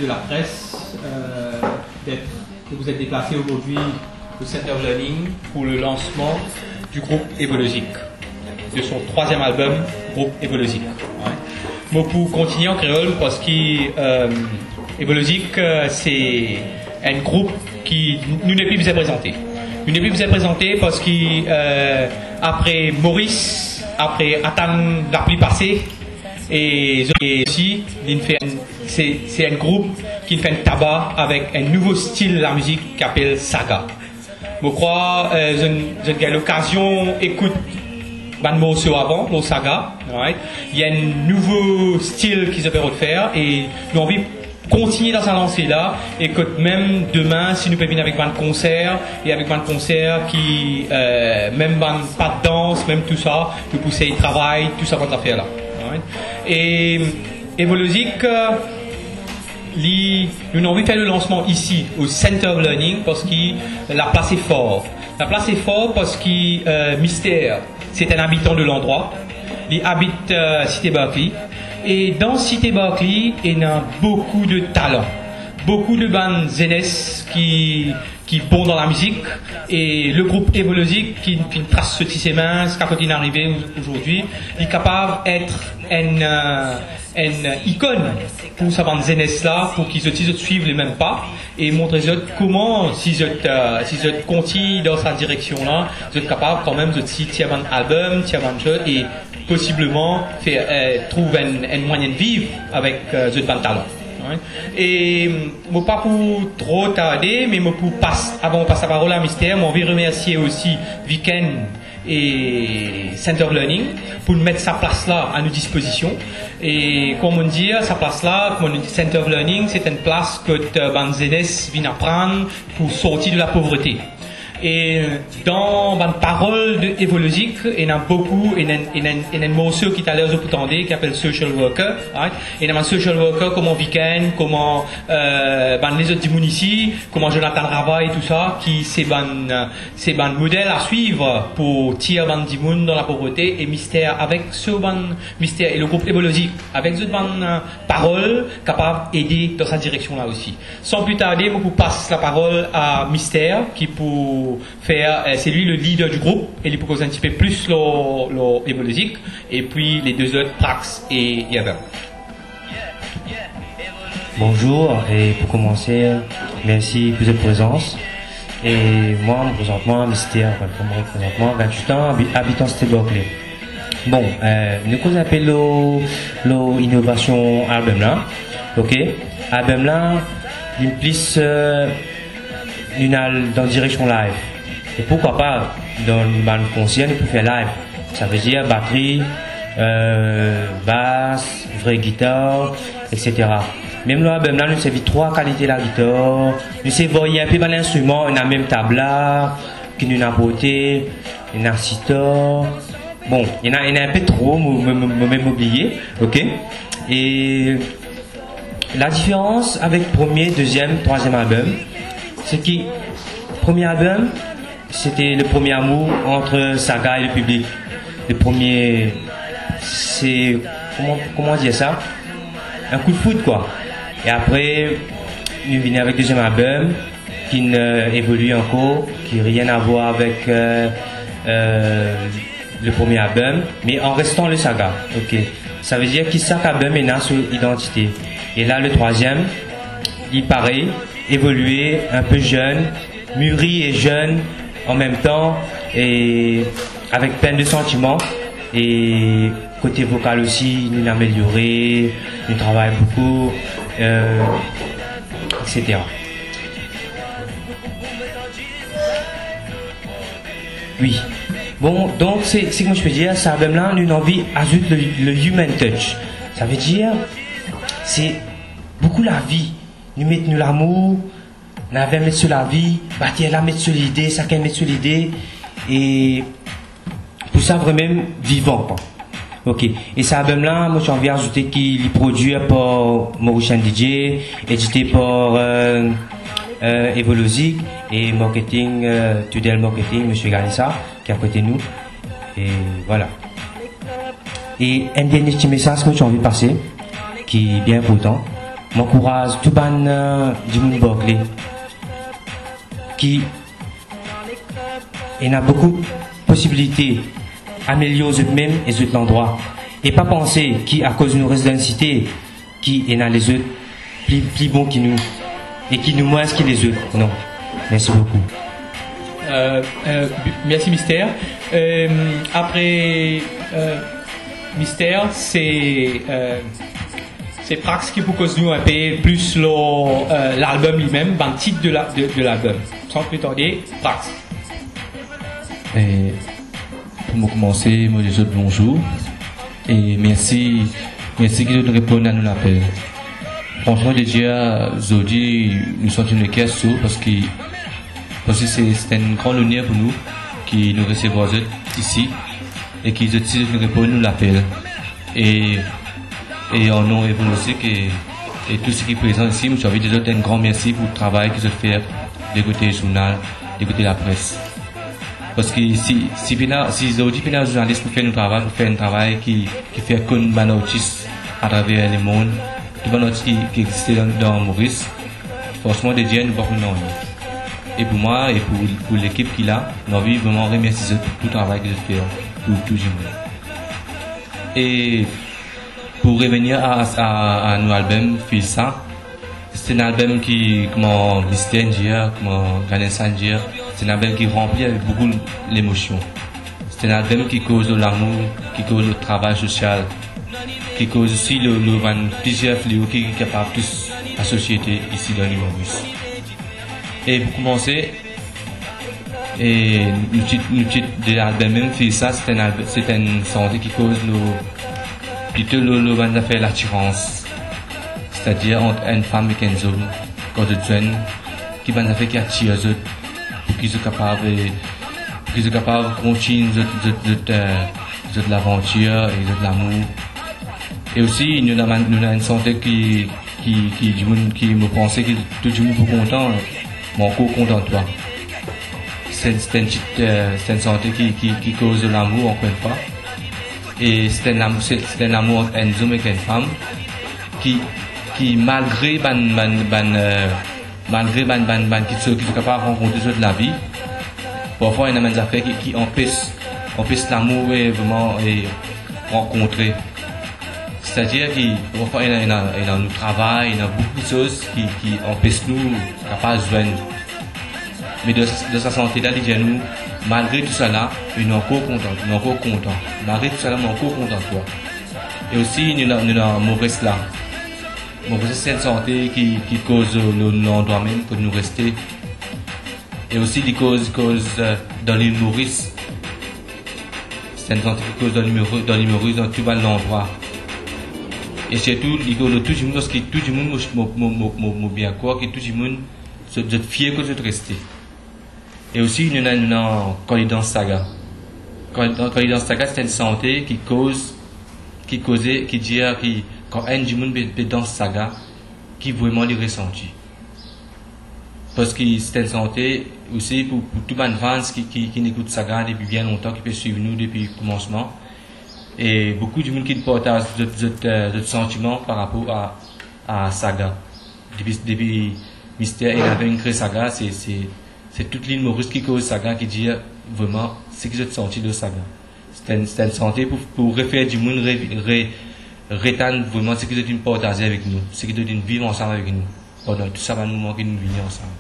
de la presse que vous êtes déplacé aujourd'hui au Center of Learning pour le lancement du groupe Evolusic, de son troisième album, groupe Evolusic. Moi, pour continuer en créole, parce que Evolusic, c'est un groupe qui nous n'est plus présenté. Nous n'est plus présenté parce que après Maurice, après Atan la pluie passée, et aussi, c'est un groupe qui fait un tabac avec un nouveau style de la musique qui s'appelle Saga. Je crois que j'ai l'occasion d'écouter un morceau avant, le Saga. Right? Il y a un nouveau style qui se fait refaire et nous avons envie de continuer dans sa lancée-là et que même demain, si nous pouvons venir avec un concert et avec un concert qui, même pas de danse, même tout ça, nous pousser le travail, tout ça qu'on a fait là. Et Evolusic, nous avons envie de faire le lancement ici, au Center of Learning, parce que la place est forte. La place est forte parce que Mystère, c'est un habitant de l'endroit. Il habite Cité Berkeley. Et dans Cité Berkeley, il y a beaucoup de talents. Beaucoup de bandes jeunesse qui vont dans la musique. Et le groupe Evolusic, qui trace ce tissu mince, quand il est arrivé aujourd'hui, il est capable d'être une icône pour sa bande jeunesse-là, pour qu'ils se suivent les mêmes pas et montrer comment, si je continue dans sa direction-là, vous êtes capable quand même de tirer un album, tirer un jeu et possiblement trouver un moyen de vivre avec ce talent. Et pas pour trop tarder, mais avant de passer la parole à Mystère, j'ai envie de remercier aussi Weekend et Center of Learning pour mettre sa place là à nos dispositions. Et comme on dit, sa place là, comme on dit, Center of Learning, c'est une place que Banzedes vient apprendre pour sortir de la pauvreté. Et dans la parole de Evolusic, il y en a beaucoup, il y a un morceau qui est à l'air de vous qui s'appelle Social Worker. Right? Il y a un Social Worker, comment Weekend, comment les autres du ici, comment Jonathan Rava et tout ça, qui c'est un modèle à suivre pour tirer du monde dans la pauvreté et Mystère avec ce Mystère et le groupe Evolusic avec cette parole capable d'aider dans sa direction là aussi. Sans plus tarder, je vous passe la parole à Mystère qui pour faire, c'est lui le leader du groupe et il peut causer un petit peu plus l'Evolusic et puis les deux autres, Prax et Yavel. Bonjour et pour commencer, merci pour votre présence. Et moi, je me présente moi, Mystère, comme je représente moi, 28 ans, habitant Cité Berkeley. Bon, nous qu'on appelle l'innovation album là, ok? Album là, une plus dans direction live. Et pourquoi pas dans le concert, on peut faire live. Ça veut dire batterie, basse, vraie guitare, etc. Même l'album là, nous servons trois qualités de la guitare. Nous savons varier un peu l'instrument, on a même tabla, qui nous a apporté, on a sitar. Bon, il y en a un peu trop, même oublié, ok? Et la différence avec premier, deuxième, troisième album, c'est que le premier album, c'était le premier amour entre Saga et le public. Le premier, c'est, comment dire ça? Un coup de foot, quoi. Et après, nous venons avec le deuxième album, qui évolue encore, qui n'a rien à voir avec le premier album, mais en restant le Saga. Ok. Ça veut dire que chaque album est sur identité. Et là, le troisième, il paraît évoluer un peu jeune, mûri et jeune en même temps, et avec plein de sentiments. Et côté vocal aussi, nous amélioré, nous travaillons beaucoup, etc. Oui. Bon, donc c'est comme je peux dire, ça album là, nous avons envie d'ajouter le human touch. Ça veut dire, c'est beaucoup la vie. Nous mettons l'amour, nous avons mettre sur la vie, bâtir la mettre sur l'idée, chacun mettre sur l'idée, et pour ça vraiment vivant, quoi. Ok. Et cet album-là, moi j'ai envie d'ajouter qu'il est produit par Maurice DJ, édité par Evolusic et marketing, Tudel Marketing, Monsieur Garissa, qui est à côté de nous. Et voilà. Et un dernier petit message que j'ai envie de passer, qui est bien important. m'encourage tout ban du monde Berkeley qui il a beaucoup de possibilités d'améliorer eux-mêmes et autres l'endroit et pas penser qui à cause de nos résidencités qui est dans les autres plus bons que nous et qui nous moins que les autres. Non. Merci beaucoup. Merci Mystère. Après Mystère, c'est Prax qui vous cause nous un peu plus l'album lui-même, le titre de l'album. Sans plus tarder, Prax. Et pour commencer, moi je dis bonjour et merci de nous répondre à nos appels. Franchement, déjà, aujourd'hui, nous sommes une caisse parce que c'est un grand honneur pour nous qui nous recevons ici et qui nous répondent nous l'appel. Et en nom et pour nous et tout ce qui est présent ici, nous avons déjà un grand merci pour le travail que vous faites d'écouter le journal, d'écouter la presse. Parce que si aujourd'hui, les journalistes nous font un travail qui fait connaître les artistes à travers le monde, tout le monde qui existe dans Maurice, franchement, des dieux nous beaucoup non. Et pour moi et pour l'équipe qui a, nous avons vraiment remercier pour tout le travail que je fais pour tout le monde. Et pour revenir à nos albums, Filsa, c'est un album qui, comme Mystère dit, comme Vanessa dit, c'est un album qui remplit avec beaucoup d'émotions. C'est un album qui cause de l'amour, qui cause le travail social, qui cause aussi plusieurs fléaux qui est capable de la société ici dans l'île Maurice. Et pour commencer, le titre de l'album même fait ça, c'est une santé qui cause plutôt l'attirance, c'est-à-dire entre une femme et un homme, quand de jeunes, qui attire les autres, pour qu'ils soient capables de continuer de l'aventure et de l'amour. Et aussi, nous avons une santé qui me pensait que tout le monde est content, mais encore content de toi. C'est une santé qui cause de l'amour, encore une fois. Et c'est un amour entre un homme et une femme qui malgré qui sont capables de rencontrer de la vie, parfois il y a des affaires qui empêchent l'amour et vraiment rencontrer. C'est-à-dire qu'il parfois il y a nous travail, il y a beaucoup de choses qui empêchent nous capables de joindre. Mais de sa santé-là, nous, malgré tout ça, nous sommes encore contents, Malgré tout ça, nous sommes encore contents de toi. Et aussi, nous avons Maurice là. Maurice, c'est une santé qui cause l'endroit même pour nous rester. Et aussi, qui cause dans l'île Maurice. C'est une santé qui cause dans l'île Maurice, dans tout l'endroit. Et surtout, il cause tout le monde, parce que tout le monde bien quoi, que tout le monde est fier que de rester. Et aussi, nous avons Colidance Saga. Colidance Saga, c'est une santé qui dit quand un du monde est dans Saga, qui vraiment les ressentit. Parce que c'est une santé aussi pour tous les fans qui écoutent Saga depuis bien longtemps, qui peuvent suivre nous depuis le commencement. Et beaucoup de monde qui partagent d'autres sentiments par rapport à Saga. Depuis Mystère, il avait une créée Saga, c'est toute l'île Maurice qui cause Saga, qui dit vraiment ce que j'ai senti de Saga. C'est une santé pour refaire du monde, rétendre vraiment ce que j'ai partager avec nous, ce que j'ai vivre ensemble avec nous, pendant tout ça, moment que nous vivons ensemble.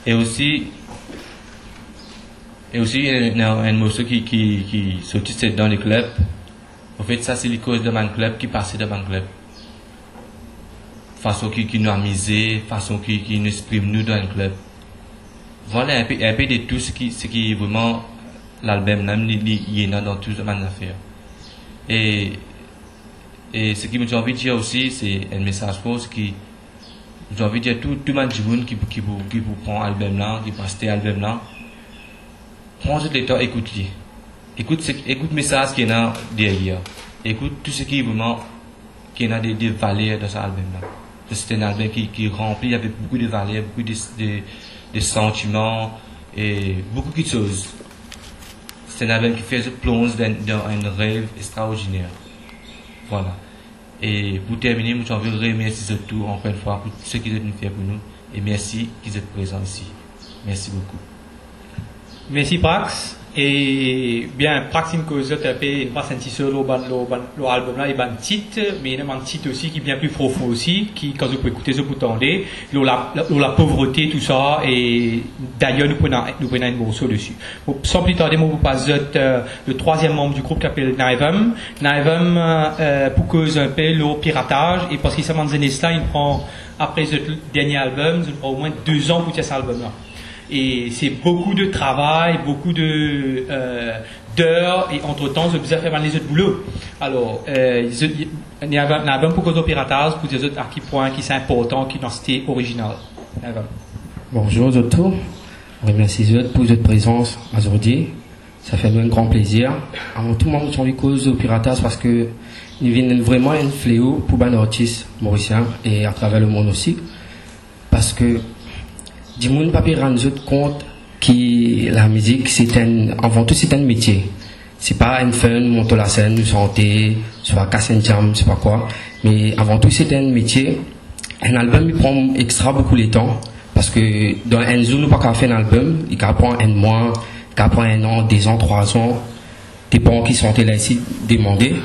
Et aussi, il y a un morceau qui sortit dans les clubs. En fait, ça, c'est les causes de mon club qui passait dans mon club. Façon qui nous a misé, façon qui nous exprime nous dans le club. Voilà un peu de tout ce qui est vraiment l'album, il y en a dans toutes les affaires. Et ce qui me j'ai envie de dire aussi, c'est un message fort qui j'ai envie de dire tout le monde qui vous prend l'album là, qui passe l'album là, prends le temps, écoute-le. Écoute le message qu'il y a derrière. Écoute tout ce qui est vraiment, qu'il y a des valeurs dans cet album là. C'est un album qui est rempli avec beaucoup de valeurs, beaucoup de sentiments et beaucoup de choses. C'est un album qui fait se plonger dans un rêve extraordinaire. Voilà. Et pour terminer, je veux remercier tout encore une fois pour ce qu'ils ont fait pour nous. Et merci qu'ils êtes présents ici. Merci beaucoup. Merci Prax. Et bien, Prax une cause de taper une passe un petit sur l'album là, il y a un titre, mais il y a un titre aussi qui est bien plus profond aussi, qui, quand vous pouvez écouter, vous entendez, la pauvreté, tout ça, et d'ailleurs, nous prenons un morceau dessus. Sans plus tarder, moi, vous passe le troisième membre du groupe qui s'appelle Naivum. Naivum, pour cause un peu le piratage, et parce qu'il s'est mentionné cela, il prend, après le dernier album, il prend au moins 2 ans pour faire cet album-là. Et c'est beaucoup de travail, beaucoup de d'heures, et entre-temps, je vous ai fait mal les autres boulots. Alors, il y a un beaucoup de piratage pour des autres à qui point qui sont importants, qui sont c'était original. Bonjour à tous. Remercie pour votre présence aujourd'hui. Ça fait un grand plaisir. Avant tout, moi, j'ai envie de cause au piratage parce que ils viennent vraiment un fléau pour les artistes mauriciens et à travers le monde aussi. Parce que du monde pas rendre compte que la musique avant tout c'est un métier. C'est pas une fun, monter la scène, nous chanter, soit casser un jam, c'est pas quoi. Mais avant tout c'est un métier. Un album il prend extra beaucoup de temps parce que dans un jour nous pas qu'à faire un album, il prend un mois, il prend un an, 2 ans, 3 ans. Des parents qui sont là ici demander.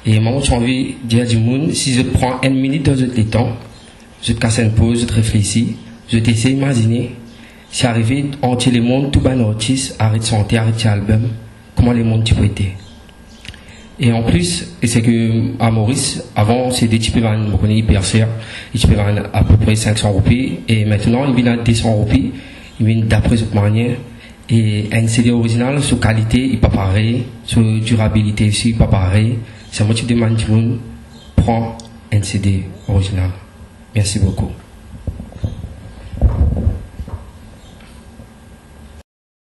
Et moi j'ai envie de dire du monde, si je prends 1 minute dans le temps, je te casse une pause, je te réfléchis. Je t'essaie d'imaginer si arrivé entier le monde, tout ban artiste, arrête chanter, arrête album, comment le monde tu peux être. Et en plus, c'est que à Maurice, avant c'était tu peux vendre, on connaît hyper cher, tu peux vendre à peu près 500 roupies, et maintenant il vient à 200 roupies, il vient d'après cette manière, et un CD original sur qualité, il pas pareil, sur durabilité aussi, il pas pareil. C'est un motif de monde qui prend un CD original. Merci beaucoup.